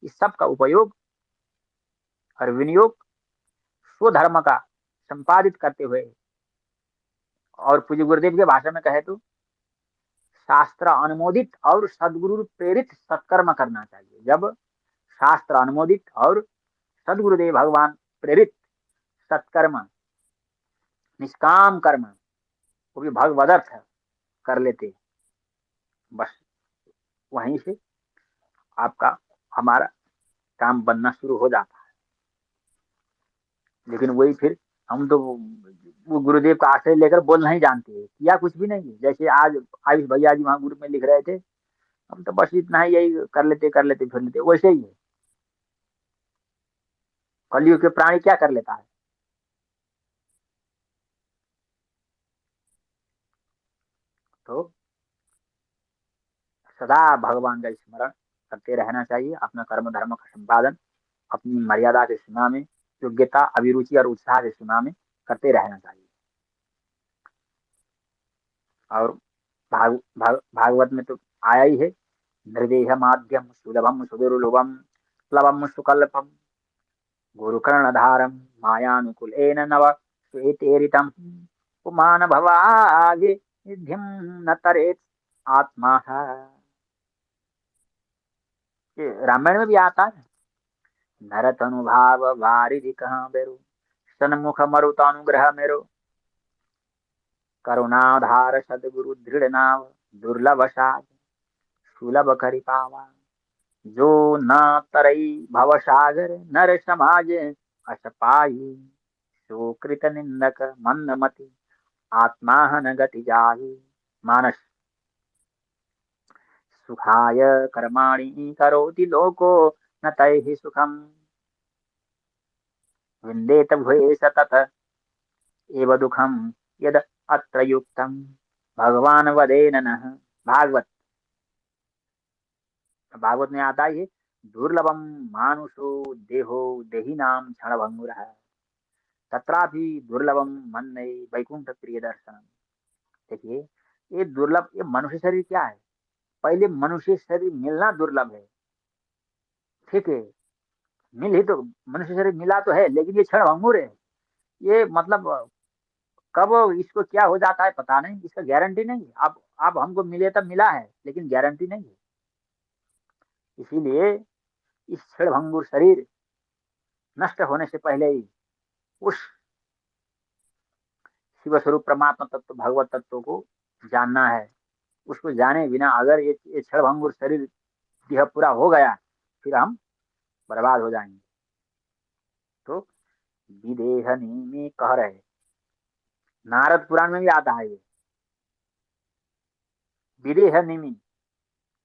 इस सब का उपयोग और विनियोग स्वधर्म का संपादित करते हुए, और पूज्य गुरुदेव के भाषा में कहे तो शास्त्र अनुमोदित और सदगुरु प्रेरित सत्कर्म करना चाहिए। जब शास्त्र अनुमोदित और सदगुरुदेव भगवान प्रेरित सत्कर्म, निष्काम कर्म, वो भी भगवदर्थ कर लेते, बस वहीं से आपका हमारा काम बनना शुरू हो जाता है। लेकिन वही फिर हम तो वो गुरुदेव का आश्रय लेकर बोल नहीं जानते, किया कुछ भी नहीं है। जैसे आज आयुष भैया जी वहां ग्रुप में लिख रहे थे, हम तो बस इतना ही यही कर लेते फिर लेते, वैसे ही है। कलयुग के प्राणी क्या कर लेता है? तो सदा भगवान का स्मरण करते रहना चाहिए, अपना कर्म धर्म का संपादन अपनी मर्यादा की सीमा में, योग्यता अभिरुचि और उत्साह की सीमा में करते रहना चाहिए। और भागवत में तो आया ही है, निर्देह माध्यम सुलभम सुदुर्लभम प्लवम सुकल्पम गुरुकर्णधारम मायानुकूलेन नव श्वेतेरितम पुमान भवागे निध्यम न तरेत आत्मा है। ये रामायण में भी आता है। नरत अनुभाव वारिधि कहाँ बेरो सन्मुख मरुत अनुग्रह मेरो करुणाधार सदगुरु दृढ़ नाव दुर्लभ साध सुलभ करि पावा जो न तरई भव सागर नर समाज अस पाई सो कृत निंदक मंद मति आत्मा न गति जाहि मानस सुखाय कर्माणि करोति लोको न तैहि सुखम विन्देत भूयेष तत एव दुखम यद अत्र युक्तम भगवान वदेन नः। भागवत, भागवत में आता है दुर्लभम मानुषो देहो देहिनाम क्षण भंगुर है तत्रापि दुर्लभम मन्ये वैकुंठ प्रिय दर्शनम। देखिए, ये दुर्लभ, ये मनुष्य शरीर क्या है? पहले मनुष्य शरीर मिलना दुर्लभ है, ठीक है। मिल ही तो, मनुष्य शरीर मिला तो है, लेकिन ये क्षण भंगुर है। ये मतलब कब इसको क्या हो जाता है पता नहीं, इसका गारंटी नहीं है। अब हमको मिले तब मिला है, लेकिन गारंटी नहीं है। इसीलिए इस क्षण भंगुर शरीर नष्ट होने से पहले ही उस शिव स्वरूप परमात्मा तत्व भगवत तत्व को जानना है। उसको जाने बिना अगर ये क्षण भंगुर शरीर यह पूरा हो गया, फिर हम बर्बाद हो जाएंगे। तो विदेह में कह रहे, नारद पुराण में भी आता है ये, विदेह निमि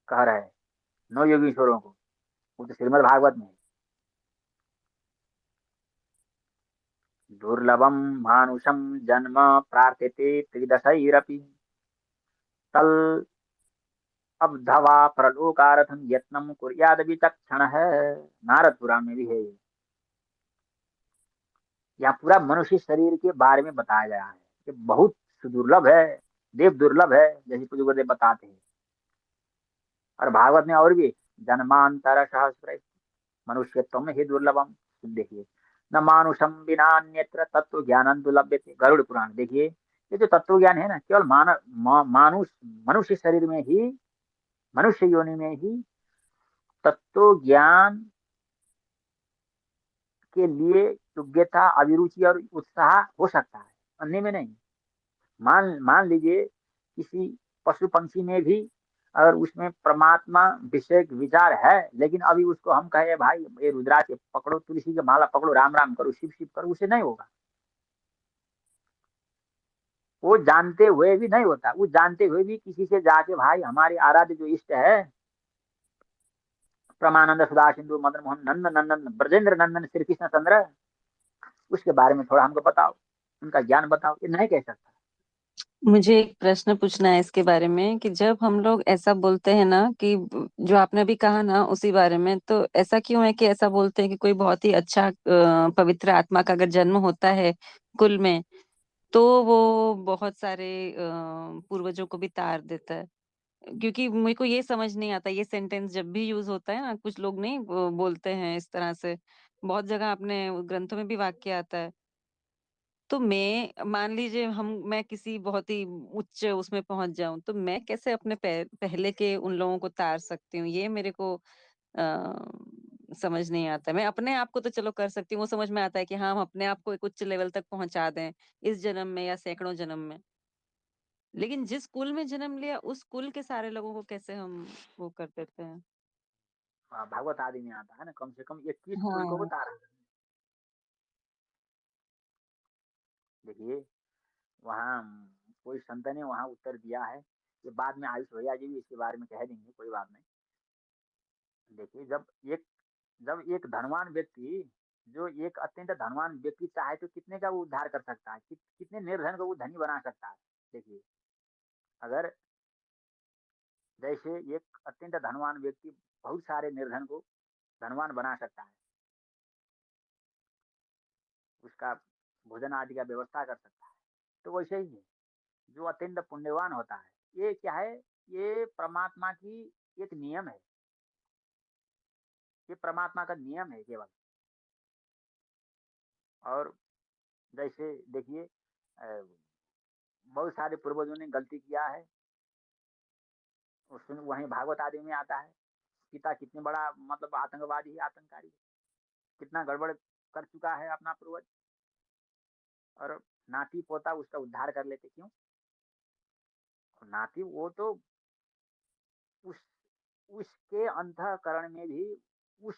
कह रहे नौ योगीश्वरों को, वो तो श्रीमद् भागवत में है। दुर्लभम मानुषम जन्म प्रार्थ्यते त्रिदशैरपि तल अब्धवा परलोकार्थम यत्नम कुर्याद विचक्षण है। नारद पुराण में भी है ये। यहाँ पूरा मनुष्य शरीर के बारे में बताया गया है कि बहुत सुदुर्लभ है, देव दुर्लभ है, जैसे पूज्य गुरुदेव बताते हैं। और भागवत में और भी, जन्मांतर सहस्र मनुष्यत्व में ही दुर्लभम। देखिए, न मानुषम बिना अन्यत्र तत्व ज्ञान दुर्लभ्यते। गरुड़ पुराण देखिए, ये जो तत्व ज्ञान है ना, केवल मानुष मनुष्य शरीर में ही, मनुष्य योनि में ही तत्व ज्ञान के लिए योग्यता अभिरुचि और उत्साह हो सकता है, अन्य में नहीं। मान मान लीजिए किसी पशु पंछी में भी अगर उसमें परमात्मा विषय विचार है, लेकिन अभी उसको हम कहे भाई ये रुद्राक्ष पकड़ो, तुलसी की माला पकड़ो, राम राम करो, शिव शिव करो, उसे नहीं होगा। वो जानते हुए भी नहीं होता। वो जानते हुए भी किसी से जाके भाई हमारे आराध्य जो इष्ट है परमानंद सुधा सिंधु मदन मोहन नंदन नंदन ब्रजेंद्र नंदन श्री कृष्ण चंद्र, उसके बारे में थोड़ा हमको बताओ, उनका ज्ञान बताओ, ये नहीं कह सकता। मुझे एक प्रश्न पूछना है इसके बारे में कि जब हम लोग ऐसा बोलते हैं ना कि जो आपने अभी कहा ना उसी बारे में, तो ऐसा क्यों है कि ऐसा बोलते हैं कि कोई बहुत ही अच्छा पवित्र आत्मा का अगर जन्म होता है कुल में, तो वो बहुत सारे पूर्वजों को भी तार देता है। क्योंकि मेरे को ये समझ नहीं आता, ये सेंटेंस जब भी यूज होता है ना, कुछ लोग नहीं बोलते हैं इस तरह से। बहुत जगह अपने ग्रंथों में भी वाक्य आता है। तो मैं मान लीजिए हम मैं किसी बहुत ही उच्च उसमें पहुंच जाऊं, तो मैं कैसे अपने पहले के उन लोगों को तार सकती हूँ, ये मेरे को समझ नहीं आता। मैं अपने आप को तो चलो कर सकती हूँ, वो समझ में आता है कि हाँ हम अपने आप को एक उच्च लेवल तक पहुंचा दें इस जन्म में या सैकड़ों जन्म में। लेकिन जिस कुल में जन्म लिया उस कुल के सारे लोगों को कैसे हम वो कर देते हैं। भागवत आदि में आता है ना, कम से कम 21 कुल को हाँ। उतारा। देखिए वहाँ कोई संत ने वहाँ उत्तर दिया है, ये बाद में आयुष भैया जी भी इसके बारे में कह देंगे, कोई बात नहीं। देखिए एक जब एक धनवान व्यक्ति, जो एक अत्यंत धनवान व्यक्ति चाहे तो कितने का वो उद्धार कर सकता है, कितने निर्धन को वो धनी बना सकता है। देखिए अगर जैसे एक अत्यंत धनवान व्यक्ति बहुत सारे निर्धन को धनवान बना सकता है, उसका भोजन आदि का व्यवस्था कर सकता है, तो वैसे ही है जो अत्यंत पुण्यवान होता है। ये क्या है, ये परमात्मा की एक नियम है, ये परमात्मा का नियम है केवल। और जैसे देखिए बहुत सारे पूर्वजों ने गलती किया है, उसमें वहीं भागवत आदि में आता है, पिता कितने बड़ा मतलब आतंकवादी आतंककारी, कितना गड़बड़ कर चुका है अपना पूर्वज, और नाती पोता उसका उद्धार कर लेते क्यों। और नाती वो तो उस उसके अंतःकरण में भी उस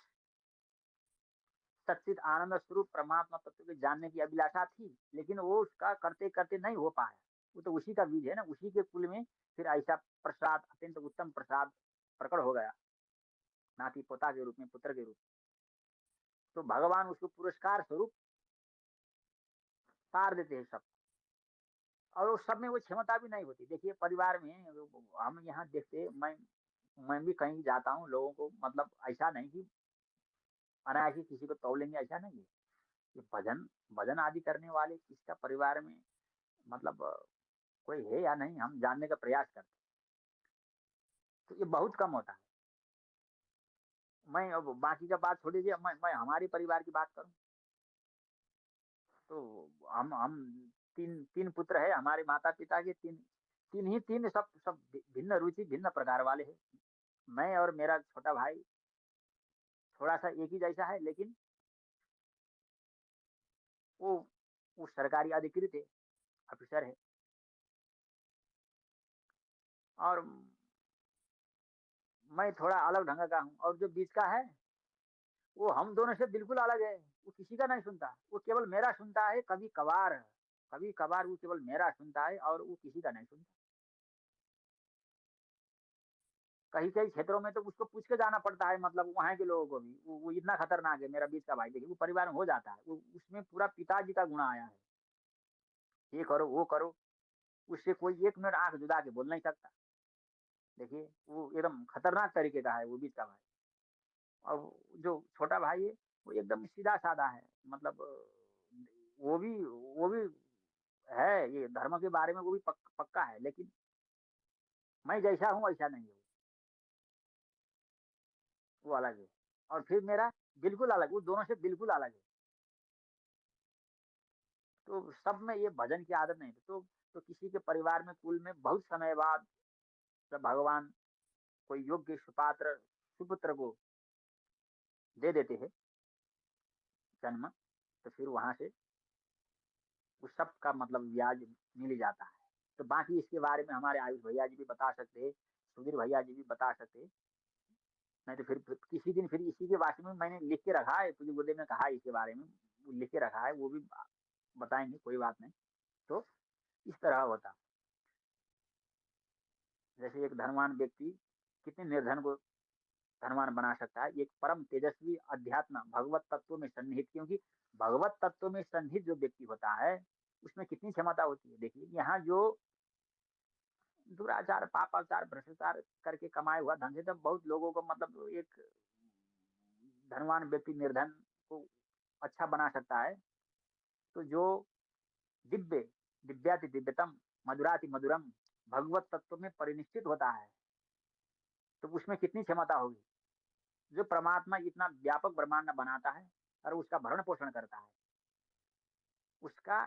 सच्चिद आनंद स्वरूप परमात्मा तत्व के जानने की अभिलाषा थी, लेकिन वो उसका करते करते नहीं हो पाया। वो तो उसी का बीज है ना, उसी के कुल में फिर ऐसा प्रसाद, अत्यंत उत्तम प्रसाद प्रकट हो गया, नाती पोता के रूप में, पुत्र के रूप में। तो भगवान उसको पुरस्कार स्वरूप तार देते हैं सब। और उस सब में वो क्षमता भी नहीं होती। देखिए परिवार में हम यहाँ देखते, मैं भी कहीं जाता हूँ, लोगों को मतलब ऐसा नहीं कि अनायास ही किसी को तोड़ लेंगे, ऐसा नहीं है। ये भजन भजन आदि करने वाले किसका परिवार में मतलब कोई है या नहीं, हम जानने का प्रयास करते हैं। तो ये बहुत कम होता है। मैं अब बाकी का बात छोड़ दीजिए, मैं हमारे परिवार की बात करूं, तो हम तीन तीन पुत्र है हमारे माता पिता के, तीन तीन ही तीन, सब सब भिन्न रुचि भिन्न प्रकार वाले हैं। मैं और मेरा छोटा भाई थोड़ा सा एक ही जैसा है, लेकिन वो वो सरकारी अधिकृत है, ऑफिसर है। और मैं थोड़ा अलग ढंग का हूँ, और जो बीच का है वो हम दोनों से बिल्कुल अलग है। वो किसी का नहीं सुनता, वो केवल मेरा सुनता है, कभी कभार, कभी कभार वो केवल मेरा सुनता है और वो किसी का नहीं सुनता। कहीं कहीं क्षेत्रों में तो उसको पूछ के जाना पड़ता है, मतलब वहां के लोगों को भी, वो इतना खतरनाक है मेरा बीच का भाई। देखिए वो परिवार में हो जाता है, वो उसमें पूरा पिताजी का गुण आया है, ये करो वो करो, उससे कोई एक मिनट आंख जुदा के बोल नहीं सकता। देखिए वो एकदम खतरनाक तरीके का है वो बीच का भाई। और जो छोटा भाई है वो एकदम सीधा साधा है, मतलब वो भी है, ये धर्म के बारे में वो भी पक्का है, लेकिन मैं जैसा हूँ वैसा नहीं है, वो अलग है। और फिर मेरा बिल्कुल अलग, वो दोनों से बिल्कुल अलग है। तो सब में ये भजन की आदत नहीं थी। तो किसी के परिवार में कुल में बहुत समय बाद जब भगवान कोई योग्य सुपात्र सुपुत्र को दे देते हैं जन्म, तो फिर वहां से उस सब का मतलब ब्याज मिल ही जाता है। तो बाकी इसके बारे में हमारे आयुष भैया जी भी बता सकते हैं, सुधीर भैया जी भी बता सकते हैं। नहीं तो फिर किसी दिन फिर इसी के बारे में मैंने लिख के रखा है, पूज्य गुरुदेव ने कहा है इसके बारे में, वो लिख के रखा है, वो भी बताएंगे, कोई बात नहीं। तो इस तरह होता, जैसे एक धनवान व्यक्ति कितने निर्धन को धनवान बना सकता है, एक परम तेजस्वी अध्यात्म भगवत तत्व में सन्निहित, क्योंकि भगवत तत्व में सन्निहित जो व्यक्ति होता है उसमें कितनी क्षमता होती है। देखिए यहाँ जो दुराचार पापाचार भ्रष्टाचार करके कमाए हुआ धन से तो बहुत लोगों को मतलब एक धनवान व्यक्ति निर्धन को अच्छा बना सकता है। तो जो दिव्य दिव्याति दिव्यतम मधुराति मधुरम भगवत तत्व में परिनिष्ठित होता है, तो उसमें कितनी क्षमता होगी। जो परमात्मा इतना व्यापक ब्रह्मांड बनाता है और उसका भरण पोषण करता है, उसका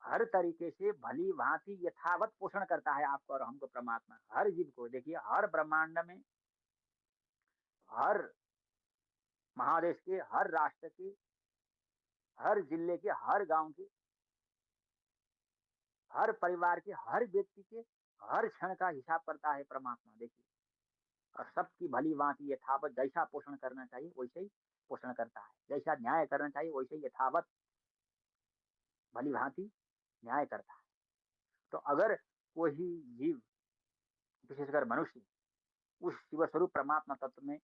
हर तरीके से भली भांति यथावत पोषण करता है आपको और हमको। परमात्मा हर जीव को, देखिए हर ब्रह्मांड में, हर महादेश के, हर राष्ट्र के, हर जिले के, हर गांव के, हर परिवार के, हर व्यक्ति के हर क्षण का हिसाब करता है परमात्मा, देखिए। और सबकी भली भांति यथावत जैसा पोषण करना चाहिए वैसे ही पोषण करता है, जैसा न्याय करना चाहिए वैसे ही यथावत भली भांति न्याय करता है। तो अगर कोई जीव, विशेषकर मनुष्य, उस शिव स्वरूप परमात्मा तत्व में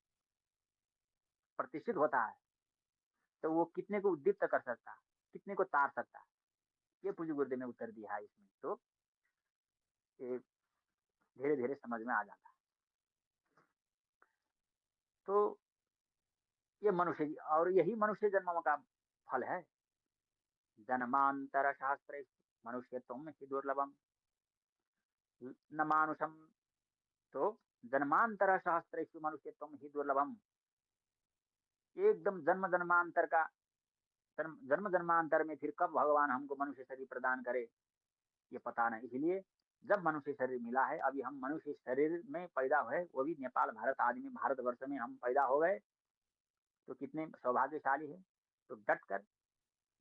प्रतिष्ठित होता है, तो वो कितने को उद्दीप्त कर सकता है, कितने को तार सकता है, ये पूज्य गुरुदेव ने उत्तर दिया है इसमें। तो ये धीरे धीरे समझ में आ जाता है। तो ये मनुष्य, और यही मनुष्य जन्मों का फल है। जन्मांतर शास्त्र मनुष्य तुम ही दुर्लभम न मानुषम। तो जन्मांतर शास्त्र मनुष्य तुम ही दुर्लभम, एकदम जन्म जन्मांतर का, जन्म जन्मांतर में फिर कब भगवान हमको मनुष्य शरीर प्रदान करे ये पता नहीं। इसलिए जब मनुष्य शरीर मिला है, अभी हम मनुष्य शरीर में पैदा हुए, वो भी नेपाल भारत आदि में, भारतवर्ष में हम पैदा हो गए, तो कितने सौभाग्यशाली है। तो डट कर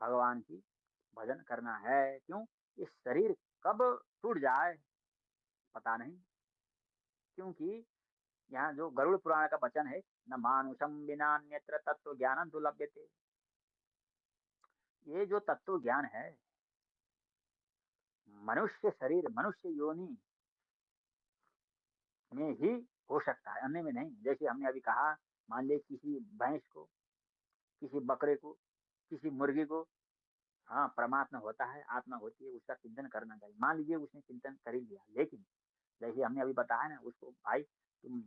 भगवान की भजन करना है। क्यों? ये शरीर कब टूट जाए पता नहीं। क्योंकि यहाँ जो गरुड़ पुराण का वचन है, न मानुषम बिना अन्यत्र तत्व ज्ञान दुर्लभ्यते, ये जो तत्व ज्ञान है मनुष्य शरीर, मनुष्य योनि में ही हो सकता है, अन्य में नहीं। जैसे हमने अभी कहा, मान लीजिए किसी भैंस को, किसी बकरे को, किसी मुर्गी को, हाँ परमात्मा होता है, आत्मा होती है, उसका चिंतन करना चाहिए। मान लीजिए उसने चिंतन कर ही लिया, लेकिन जैसे हमने अभी बताया ना, उसको भाई तुम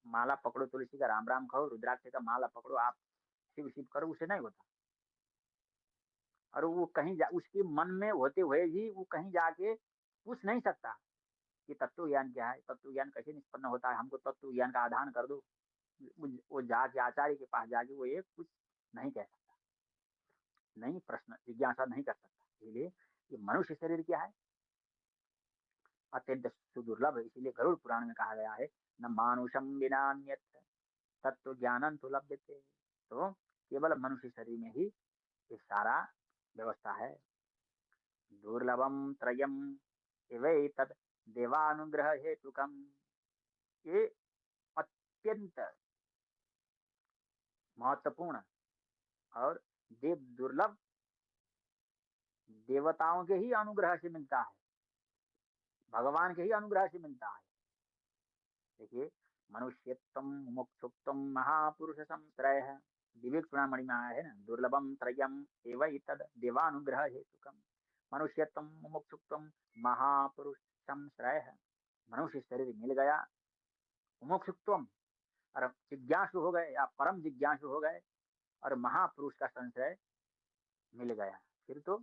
माला पकड़ो, तुलसी का राम राम खाओ, रुद्राक्ष का माला पकड़ो, आप शिव शिव करो, उसे नहीं होता। और वो कहीं जा, उसके मन में होते हुए भी वो कहीं जाके पूछ नहीं सकता कि तत्व ज्ञान क्या है, तत्व ज्ञान कैसे निष्पन्न होता है, हमको तत्व ज्ञान का आधान कर दो। वो जाके आचार्य के पास जाके वो एक कुछ नहीं कह सकता, नहीं प्रश्न जिज्ञासा नहीं कर सकता। इसलिए ये मनुष्य शरीर क्या है, अत्यंत सुदुर्लभ है। इसीलिए गरुड़ पुराण में कहा गया है, न मानुषम बिना अन्यत्र तत्व ज्ञानम तो लभ्यते। तो केवल मनुष्य शरीर में ही ये सारा व्यवस्था है। दुर्लभम त्रयम एवैतद देवानुग्रह हेतुकम, ये अत्यंत महत्वपूर्ण और देव दुर्लभ, देवताओं के ही अनुग्रह से मिलता है, भगवान के ही अनुग्रह से मिलता है। देखिए, मनुष्यत्वम मुमुक्षुत्वम महापुरुष संश्रय, विवेक चूड़ामणि में आया है ना, दुर्लभम त्रयम एवं तद देवानुग्रह हेतुकम। मनुष्यत्वम मुमुक्षुत्वम महापुरुष संश्रय, मनुष्य शरीर मिल गया, मुमुक्षुत्वम और जिज्ञासु हो गए, आप परम जिज्ञासु हो गए, और महापुरुष का संश्रय मिल गया, फिर तो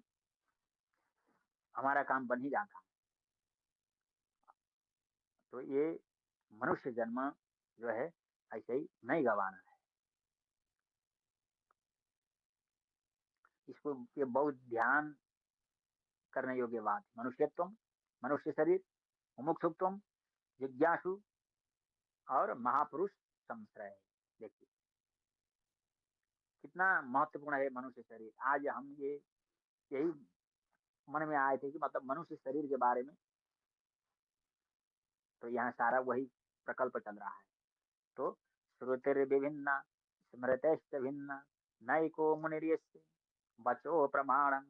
हमारा काम बन ही जाता। तो ये मनुष्य जन्म जो है ऐसे ही नहीं गवाना है। इसको ये बहुत ध्यान करने योग्य बात। मनुष्यत्व, मनुष्य शरीर, मुमुक्षुत्व, जिज्ञासु और महापुरुष संश्रय। देखिए कितना महत्वपूर्ण है मनुष्य शरीर। आज हम ये यही मन में आए थे कि मतलब मनुष्य शरीर के बारे में, तो यहाँ सारा वही प्रकल्प चल रहा है। तो श्रुतिर विभिन्न स्मृतेश्च भिन्न नैको मुनिर्यस्य बचो प्रमाणम।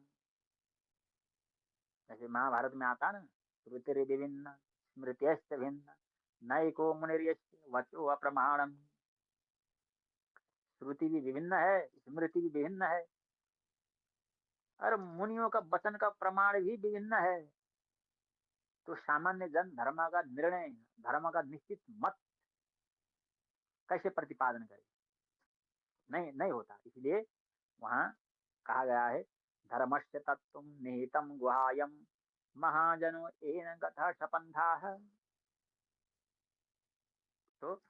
जैसे महाभारत में आता ना, श्रुतिर विभिन्न स्मृत्यश्च भिन्न नैको मुनिर्यस्य वचो अप्रमाणम। श्रुति भी विभिन्न है, स्मृति भी विभिन्न है, और मुनियों का वचन का प्रमाण भी विभिन्न है। तो सामान्य जन धर्म का निर्णय, धर्म का निश्चित मत कैसे प्रतिपादन करे, नहीं नहीं होता। इसलिए वहां कहा गया है, धर्मस्य तत्व निहितम गुहायम महाजनो एन गथा सपंथा। तो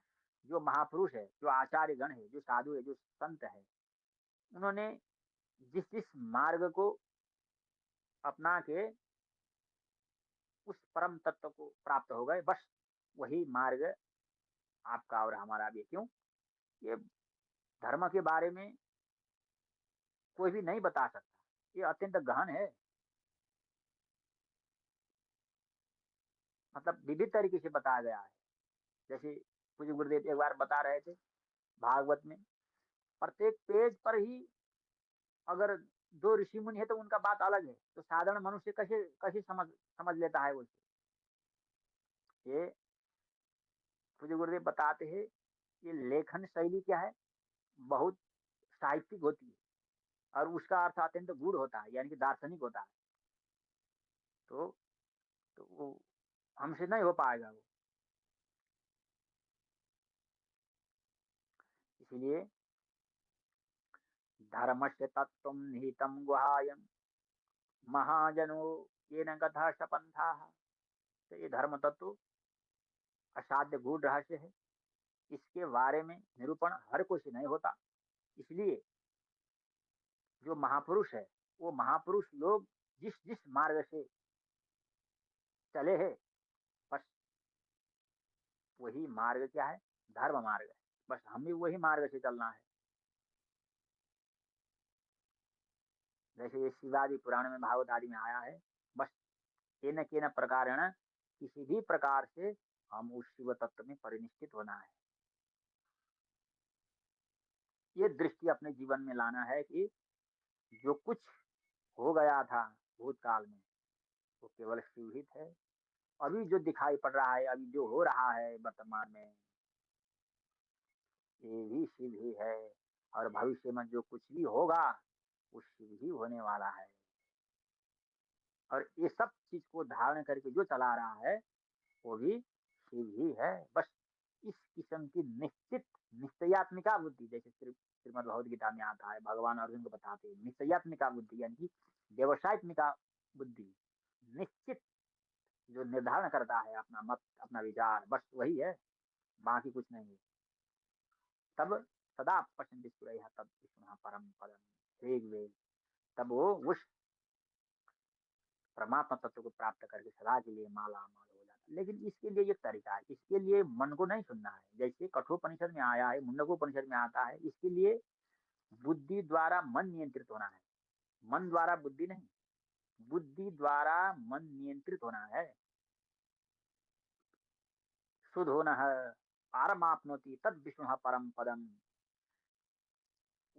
जो महापुरुष है, जो आचार्य गण है, जो साधु है, जो संत है, उन्होंने जिस जिस मार्ग को अपना के उस परम तत्व को प्राप्त हो गए, बस वही मार्ग आपका और हमारा भी है। क्यों? ये धर्म के बारे में कोई भी नहीं बता सकता, ये अत्यंत गहन है। मतलब विविध तरीके से बताया गया है। जैसे पूज्य गुरुदेव एक बार बता रहे थे भागवत में, प्रत्येक पेज पर ही अगर दो ऋषि मुनि है तो उनका बात अलग है, तो साधारण मनुष्य कैसे कैसे समझ समझ लेता है उसे। ये पूज्य गुरुदेव बताते हैं, ये लेखन शैली क्या है, बहुत साहित्यिक होती है, और उसका अर्थ अत्यंत गूढ़ होता है, यानी कि दार्शनिक होता है। तो वो हमसे नहीं हो पाएगा वो। इसीलिए धर्मस्य तत्व निहितम गुहायम महाजनो ये न कथा सपंथा। तो ये धर्म तत्व असाध्य गूढ़ रहस्य है, इसके बारे में निरूपण हर कोई से नहीं होता। इसलिए जो महापुरुष है, वो महापुरुष लोग जिस जिस मार्ग से चले हैं, बस वही मार्ग क्या है, धर्म मार्ग है। बस हमें वही मार्ग से चलना है। जैसे ये शिवाजी पुराण में, भागवत आदि में आया है, बस के न प्रकारेण किसी भी प्रकार से हम उस शिव तत्व में परिनिष्ठित होना है। ये दृष्टि अपने जीवन में लाना है कि जो कुछ हो गया था भूतकाल में, वो केवल शिव ही थे। अभी जो दिखाई पड़ रहा है, अभी जो हो रहा है वर्तमान में, ये भी शिव ही है। और भविष्य में जो कुछ भी होगा वो शिव ही होने वाला है। और ये सब चीज को धारण करके जो चला रहा है वो भी शिव ही है। बस इस किस्म की निश्चित निश्चयात्मिका बुद्धि, जैसे श्रीमद् भगवद गीता में आता है, भगवान अर्जुन को बताते हैं निश्चयात्मिका बुद्धि, यानी कि व्यवसायत्मिका बुद्धि, निश्चित जो निर्धारण करता है अपना मत, अपना विचार, बस वही है, बाकी कुछ नहीं है। तब सदा पश्यन्ति सूरयः तद विष्णुः परम पदम ऋग वेद। तब वो उस परमात्मा तत्व को प्राप्त करके सदा के लिए माला माल हो जाता है। लेकिन इसके लिए एक तरीका है, इसके लिए मन को नहीं सुनना है। जैसे कठोपनिषद में आया है, मुंडकोपनिषद में आता है, इसके लिए बुद्धि द्वारा मन नियंत्रित होना है। मन द्वारा बुद्धि नहीं, बुद्धि द्वारा मन नियंत्रित होना है। शुद्ध होना है, पारमाप्नोति तद विष्णु परम पदम।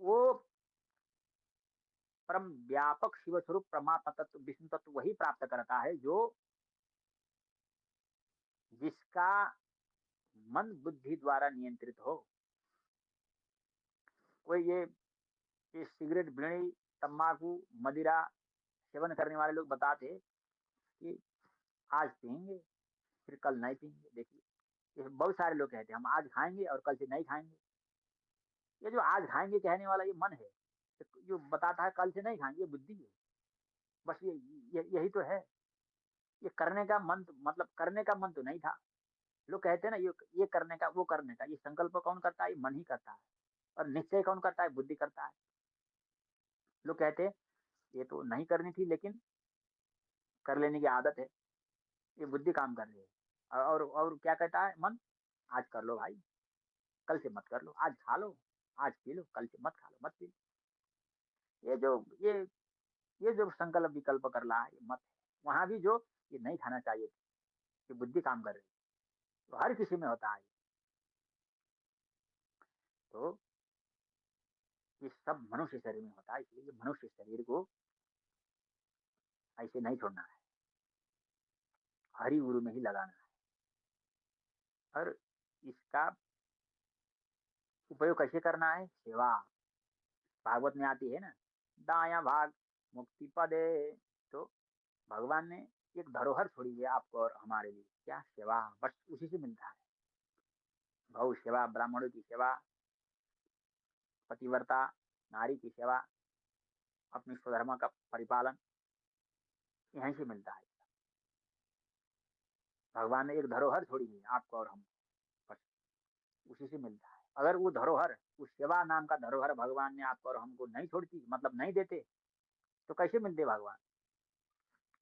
वो परम व्यापक शिव स्वरूप परमात्मा तत्व विष्णु तत्व वही प्राप्त करता है जो, जिसका मन बुद्धि द्वारा नियंत्रित हो। कोई ये सिगरेट, बीड़ी, तंबाकू, मदिरा सेवन करने वाले लोग बताते हैं कि आज पियेंगे फिर कल नहीं पियेंगे। देखिए, ये बहुत सारे लोग कहते हैं हम आज खाएंगे और कल से नहीं खाएंगे। ये जो आज खाएंगे कहने वाला ये मन है, जो बताता है कल से नहीं खाएंगे, ये बुद्धि है। बस यही तो है। ये करने का मन मतलब करने का मन तो नहीं था। लोग कहते हैं ना, ये करने का, वो करने का, ये संकल्प कौन करता है? ये मन ही करता है। और निश्चय कौन करता है? बुद्धि करता है। लोग कहते हैं ये तो नहीं करनी थी लेकिन कर लेने की आदत है, ये बुद्धि काम कर रही है। और क्या कहता है मन? आज कर लो भाई, कल से मत कर लो। आज खा लो, आज पी लो, कल से मत खा लो, मत पी लो। ये ये जो संकल्प विकल्प कर रहा है, ये मत है। वहां भी जो ये नहीं खाना चाहिए, ये बुद्धि काम कर रही है। तो हर किसी में होता है। तो ये सब मनुष्य शरीर में होता है, इसलिए मनुष्य शरीर को ऐसे नहीं छोड़ना है, हरि गुरु में ही लगाना है। और इसका उपयोग कैसे करना है? सेवा। भागवत में आती है ना, दाया भाग मुक्ति पदे। तो भगवान ने एक धरोहर छोड़ी है आपको और हमारे लिए, क्या? सेवा। बस उसी से मिलता है। गौ सेवा, ब्राह्मणों की सेवा, पतिव्रता नारी की सेवा, अपनी स्वधर्म का परिपालन, यहीं से मिलता है। भगवान ने एक धरोहर छोड़ी है आपको और हम, बस उसी से मिलता है। अगर वो धरोहर, उस सेवा नाम का धरोहर भगवान ने आपको और हमको नहीं छोड़ती, मतलब नहीं देते, तो कैसे मिलते भगवान?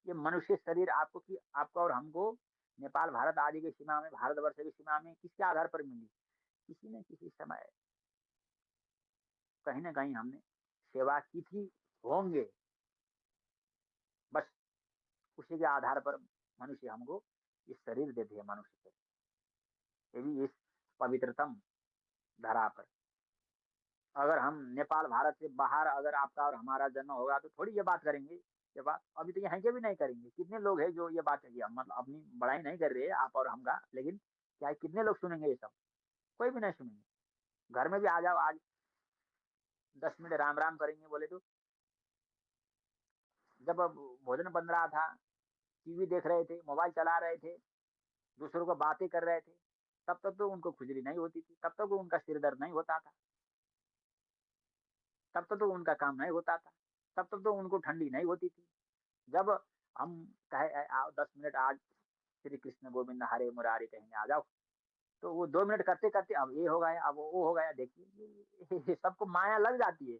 ये मनुष्य शरीर आपको की आपको और हमको नेपाल भारत आदि की सीमा में, भारतवर्ष की सीमा में किसके आधार पर मिली? किसी न किसी समय कहीं ना कहीं हमने सेवा की थी, होंगे, बस उसी के आधार पर मनुष्य हमको इस शरीर देते हैं, मनुष्य शरीर, ये भी इस पवित्रतम धरा पर। अगर हम नेपाल भारत से बाहर अगर आपका और हमारा जन्म होगा तो थोड़ी ये बात करेंगे। ये बात अभी तो यहाँ के भी नहीं करेंगे। कितने लोग हैं जो ये बात है, मतलब अपनी बड़ाई नहीं कर रहे हैं आप और हम का, लेकिन क्या है, कितने लोग सुनेंगे ये सब? कोई भी नहीं सुनेंगे। घर में भी आ जाओ आज, 10 मिनट राम राम करेंगे बोले तो। जब अब भोजन बन रहा था, टीवी देख रहे थे, मोबाइल चला रहे थे, दूसरों को बातें कर रहे थे, तब तक तो उनको खुजली नहीं होती थी, तब तक तो उनका सिर दर्द नहीं होता था, तब तक तो उनका काम नहीं होता था, तब तक तो उनको ठंडी नहीं होती थी। जब हम कहे आओ 10 मिनट आज श्री कृष्ण गोविंद हरे मुरारी कहेंगे, आ जाओ, तो वो 2 मिनट करते करते अब ये हो गया, अब वो हो गया, देखिए सबको माया लग जाती है।